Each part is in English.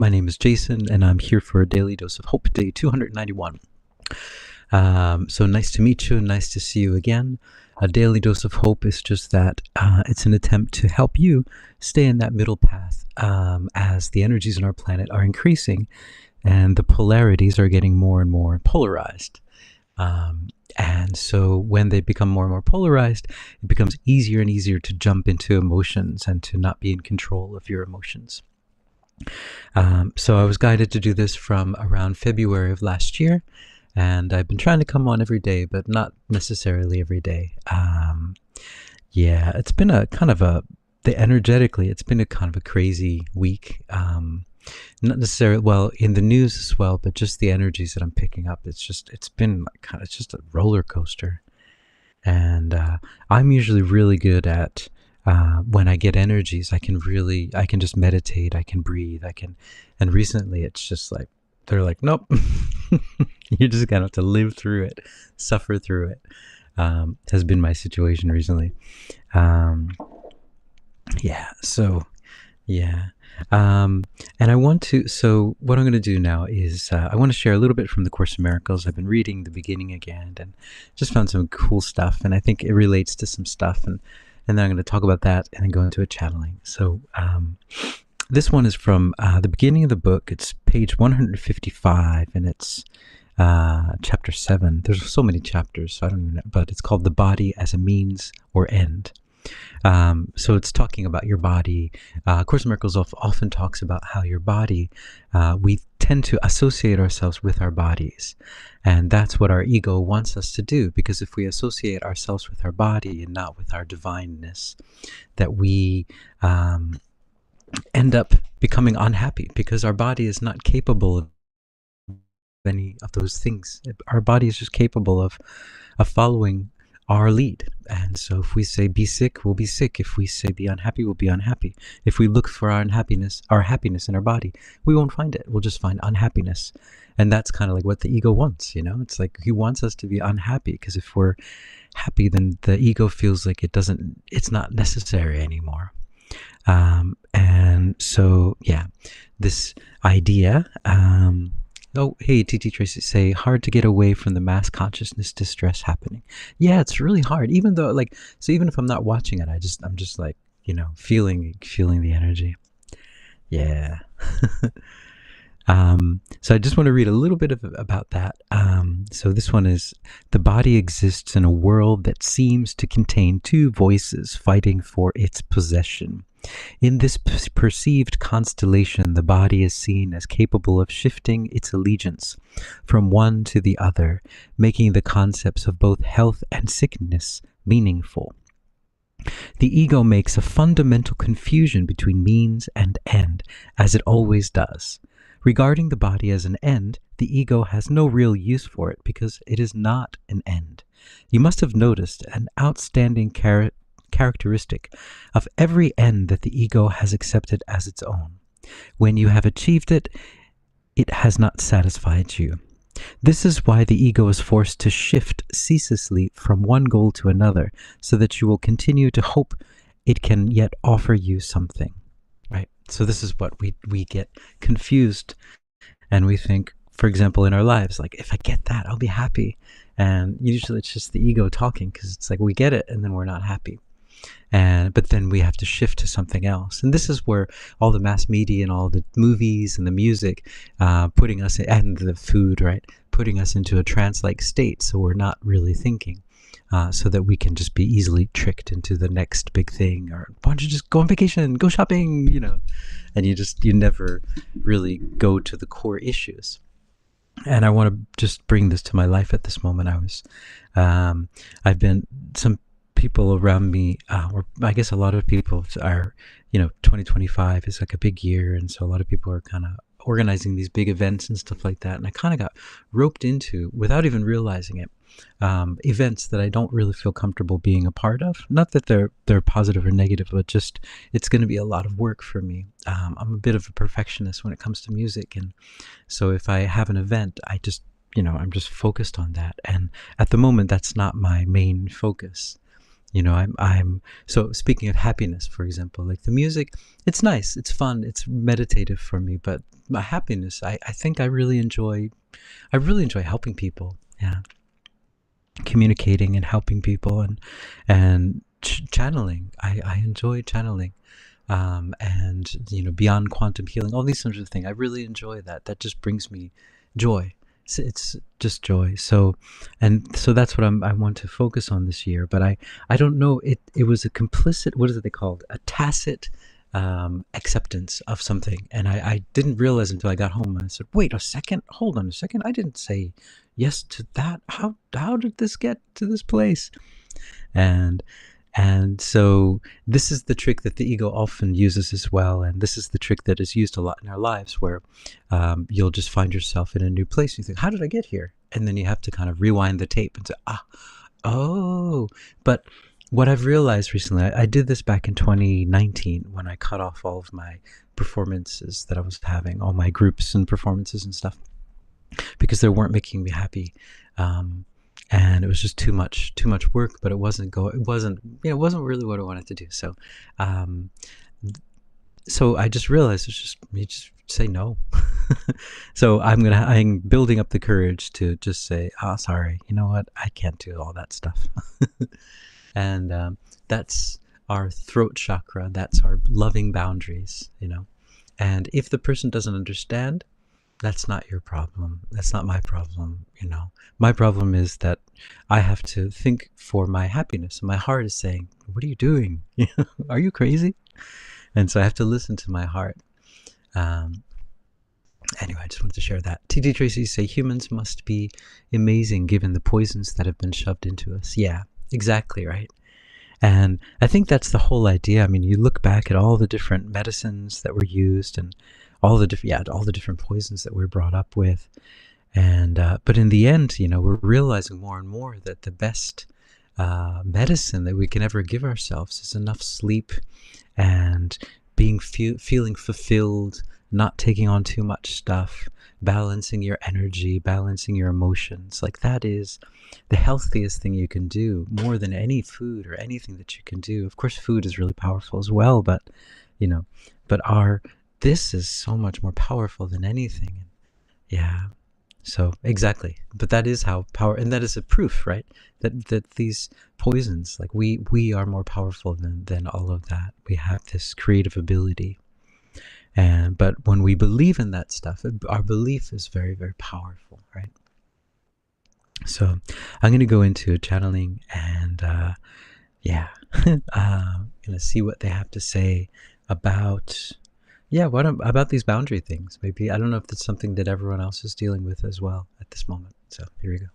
My name is Jason, and I'm here for a Daily Dose of Hope, day 291. So nice to meet you, nice to see you again. A Daily Dose of Hope is just that. It's an attempt to help you stay in that middle path as the energies in our planet are increasing and the polarities are getting more and more polarized. And so when they become more and more polarized, it becomes easier and easier to jump into emotions and to not be in control of your emotions. So I was guided to do this from around February of last year, and I've been trying to come on every day, but not necessarily every day. Yeah, it's been energetically, it's been a kind of a crazy week. Not necessarily, well, in the news as well, but just the energies that I'm picking up, it's been it's just a roller coaster. And I'm usually really good at when I get energies, I can just meditate, I can breathe, and recently it's just like, they're like, nope, you're just gonna have to live through it, suffer through it, has been my situation recently. So what I'm going to do now is I want to share a little bit from the Course in Miracles. I've been reading the beginning again and just found some cool stuff, and I think it relates to some stuff, and then I'm going to talk about that and then go into a channeling. So this one is from the beginning of the book. It's page 155, and it's chapter 7. There's so many chapters, so I don't even know, but it's called The Body as a Means or End. So it's talking about your body. Course in Miracles often talks about how your body, we tend to associate ourselves with our bodies. And that's what our ego wants us to do, because if we associate ourselves with our body and not with our divineness, that we end up becoming unhappy, because our body is not capable of any of those things. Our body is just capable of following our lead. And so if we say be sick, we'll be sick. If we say be unhappy, we'll be unhappy. If we look for our happiness in our body, we won't find it. We'll just find unhappiness. And that's kind of like what the ego wants, you know? It's like he wants us to be unhappy, because if we're happy, then the ego feels like it's not necessary anymore. And so, yeah, this idea, oh, hey, TT Tracy, say, hard to get away from the mass consciousness distress happening. Yeah, it's really hard. Even though, so even if I'm not watching it, I'm just like, feeling the energy. Yeah. So I just want to read a little bit about that. So this one is, the body exists in a world that seems to contain two voices fighting for its possession. In this perceived constellation, the body is seen as capable of shifting its allegiance from one to the other, making the concepts of both health and sickness meaningful. The ego makes a fundamental confusion between means and end, as it always does. Regarding the body as an end, the ego has no real use for it, because it is not an end. You must have noticed an outstanding characteristic of every end that the ego has accepted as its own. When you have achieved it, it has not satisfied you. This is why the ego is forced to shift ceaselessly from one goal to another, so that you will continue to hope it can yet offer you something. Right? So this is what we get confused, and we think, for example, in our lives, like, if I get that, I'll be happy. And usually it's just the ego talking, because it's like we get it and then we're not happy. But then we have to shift to something else. And this is where all the mass media and all the movies and the music, putting us, and the food, right, putting us into a trance-like state, so we're not really thinking, so that we can just be easily tricked into the next big thing. Or why don't you just go on vacation, go shopping, and you never really go to the core issues. And I want to just bring this to my life at this moment. Some people around me, or I guess a lot of people are, 2025 is like a big year, and so a lot of people are kind of organizing these big events and stuff like that, and I kind of got roped into, without even realizing it, events that I don't really feel comfortable being a part of. Not that they're positive or negative, but just it's going to be a lot of work for me. I'm a bit of a perfectionist when it comes to music, and so if I have an event, I'm just focused on that, and at the moment that's not my main focus. So speaking of happiness, for example, like the music, it's nice, it's fun, it's meditative for me, but my happiness, I think I really enjoy helping people. Yeah, communicating and helping people, and channeling. I enjoy channeling, and beyond quantum healing, all these sorts of things. I really enjoy that. That just brings me joy. It's just joy. So that's what I want to focus on this year. But I don't know. It was a complicit. What is it they called? A tacit acceptance of something, and I didn't realize until I got home. And I said, "Wait a second, hold on a second. I didn't say yes to that. How did this get to this place?" And so this is the trick that the ego often uses as well, and this is the trick that is used a lot in our lives, where you'll just find yourself in a new place. And you think, "How did I get here?" And then you have to kind of rewind the tape and say, "Oh." But what I've realized recently, I did this back in 2019 when I cut off all of my performances that I was having, all my groups and performances and stuff, because they weren't making me happy, and it was just too much work. But it wasn't really what I wanted to do. So, so I just realized you just say no. So I'm building up the courage to just say, "Oh, sorry. You know what? I can't do all that stuff." And that's our throat chakra. That's our loving boundaries, And if the person doesn't understand, that's not your problem. That's not my problem, My problem is that I have to think for my happiness. And my heart is saying, "What are you doing? Are you crazy?" And so I have to listen to my heart. Anyway, I just wanted to share that. T.D. Tracy say humans must be amazing given the poisons that have been shoved into us. Yeah, exactly right. And I think that's the whole idea. I mean, you look back at all the different medicines that were used, and all the different poisons that we're brought up with. And but in the end, we're realizing more and more that the best medicine that we can ever give ourselves is enough sleep and feeling fulfilled, not taking on too much stuff, balancing your energy, balancing your emotions. Like, that is the healthiest thing you can do, more than any food or anything that you can do. Of course, food is really powerful as well, but this is so much more powerful than anything. Yeah. So exactly. But that is how power, and that is a proof, right? That these poisons, like we are more powerful than all of that. We have this creative ability. But when we believe in that stuff, our belief is very, very powerful, right? So I'm going to go into channeling, and I'm going to see what they have to say about about these boundary things. Maybe, I don't know if that's something that everyone else is dealing with as well at this moment. So here we go.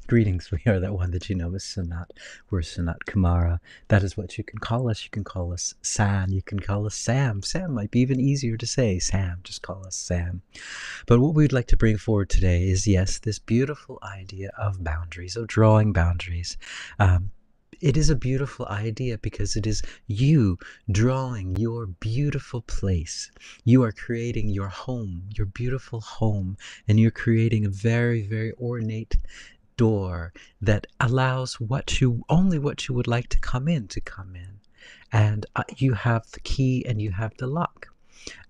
Greetings, we are that one that is Sanat. We're sanatkumara. That is what you can call us. You can call us San. You can call us Sam. Sam might be even easier to say. Sam, just call us Sam. But what we'd like to bring forward today is, yes, this beautiful idea of boundaries, of drawing boundaries. It is a beautiful idea because it is you drawing your beautiful place. You are creating your home, your beautiful home, and you're creating a very, very ornate door that allows only what you would like to come in. And you have the key and you have the lock.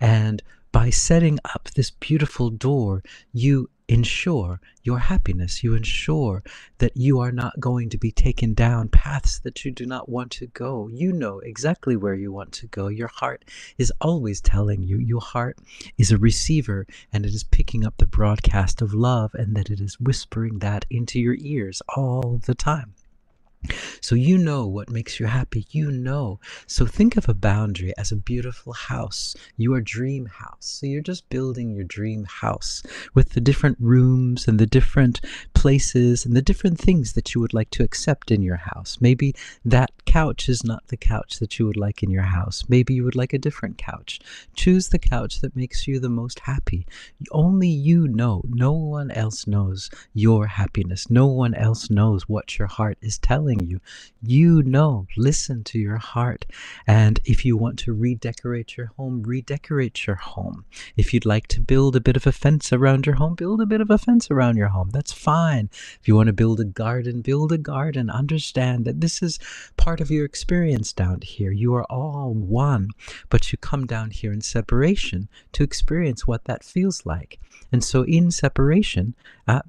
And by setting up this beautiful door, you ensure your happiness. You ensure that you are not going to be taken down paths that you do not want to go. You know exactly where you want to go. Your heart is always telling you. Your heart is a receiver, and it is picking up the broadcast of love, and that it is whispering that into your ears all the time. So you know what makes you happy. So think of a boundary as a beautiful house, your dream house. So you're just building your dream house with the different rooms and the different places and the different things that you would like to accept in your house. Maybe that couch is not the couch that you would like in your house. Maybe you would like a different couch. Choose the couch that makes you the most happy. Only you know. No one else knows your happiness. No one else knows what your heart is telling you. Listen to your heart. And if you want to redecorate your home, redecorate your home. If you'd like to build a bit of a fence around your home, build a bit of a fence around your home. That's fine. If you want to build a garden, build a garden. Understand that this is part of of your experience down here. You are all one, but you come down here in separation to experience what that feels like. And so in separation,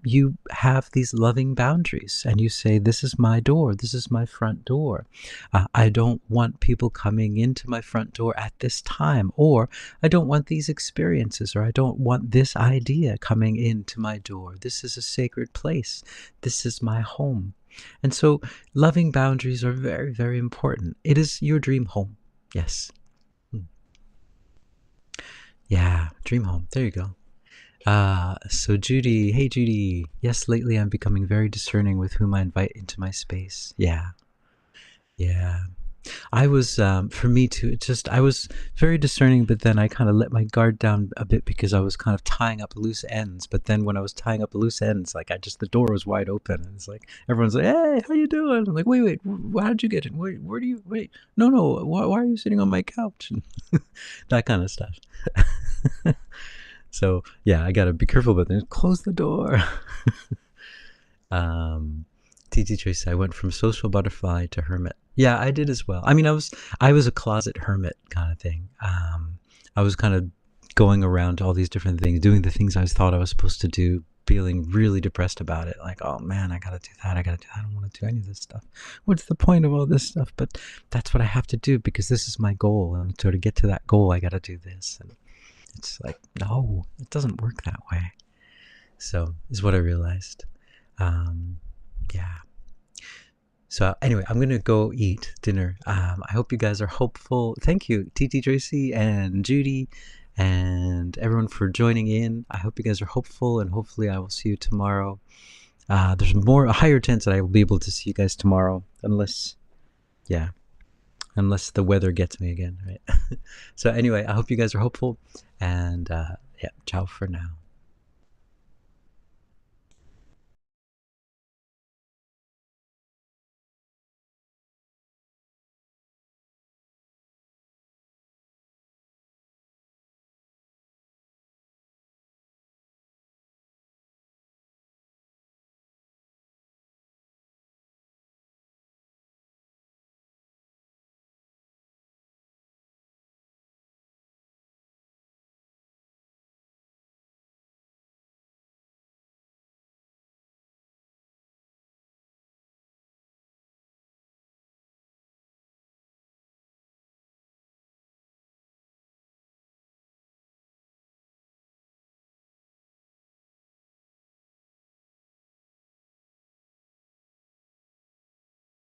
you have these loving boundaries, and you say, this is my door, this is my front door. I don't want people coming into my front door at this time, or I don't want these experiences, or I don't want this idea coming into my door. This is a sacred place. This is my home. And so loving boundaries are very, very important. It is your dream home. Yes. Yeah, dream home. There you go. So Judy, hey Judy. Yes, lately I'm becoming very discerning with whom I invite into my space. Yeah. Yeah. I was, for me too, I was very discerning, but then I kind of let my guard down a bit because I was kind of tying up loose ends. But then when I was tying up loose ends, like the door was wide open, and it's like, everyone's like, hey, how you doing? I'm like, wait, how did you get in? Where do you, wait, no, why are you sitting on my couch? And that kind of stuff. So yeah, I gotta be careful, but then close the door. TT Tracy, I went from social butterfly to hermit. Yeah, I did as well. I mean, I was a closet hermit kind of thing. I was kind of going around to all these different things, doing the things I thought I was supposed to do, feeling really depressed about it. Like, oh man, I gotta do that. I don't want to do any of this stuff. What's the point of all this stuff? But that's what I have to do because this is my goal. And so to get to that goal, I gotta do this. And it's like, no, it doesn't work that way. So is what I realized. Yeah. So anyway, I'm going to go eat dinner. I hope you guys are hopeful. Thank you, TT Tracy and Judy and everyone for joining in. I hope you guys are hopeful, and hopefully I will see you tomorrow. There's a higher chance that I will be able to see you guys tomorrow, unless the weather gets me again, right? So anyway, I hope you guys are hopeful, and yeah, ciao for now.